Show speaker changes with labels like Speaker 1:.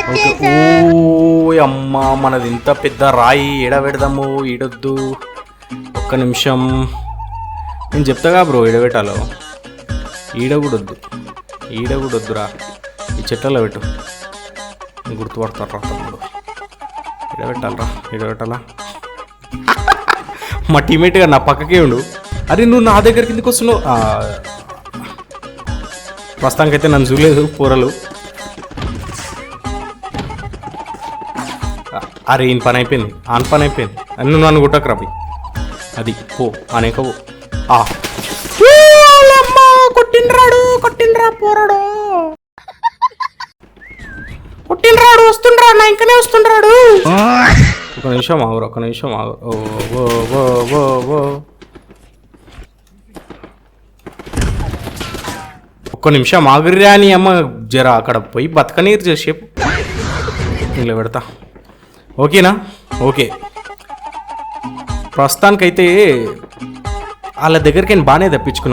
Speaker 1: ఓ అమ్మ, మనది ఇంత పెద్ద రాయి ఎడబెడదాము. ఈడొద్దు, ఒక్క నిమిషం నేను చెప్తాగా బ్రో ఎడబెట్టాలో. ఈడ కూడా వద్దురా, ఈ చెట్లలో పెట్టు, గుర్తుపడతారా తమ్ముడు. ఎడబెట్టాలా మా టీమేట్గా నా పక్కకే ఉండు. అరే నువ్వు నా దగ్గర కిందకి వస్తున్నావు. ప్రస్తుతానికైతే నన్ను చూడలేదు పోరలు. అరే ఈయన పని అయిపోయింది, పని అయిపోయింది. నువ్వు నన్ను గుట్టకు రవి, అది పో అనేక పో. కొట్టిండ్రా పోరాడు, వస్తుండ్రా నా ఇంకనే వస్తుండ్రాడు. ఒక నిమిషం ఆగు. ఒక్క నిమిషం ఆగుర్రా అని అమ్మ, జర అక్కడ పోయి బతకనీరు చేసేపు ఇలా పెడతా. ఓకేనా? ఓకే, ప్రస్తుతానికైతే వాళ్ళ దగ్గరికి బాగానే తప్పించుకున్నాం.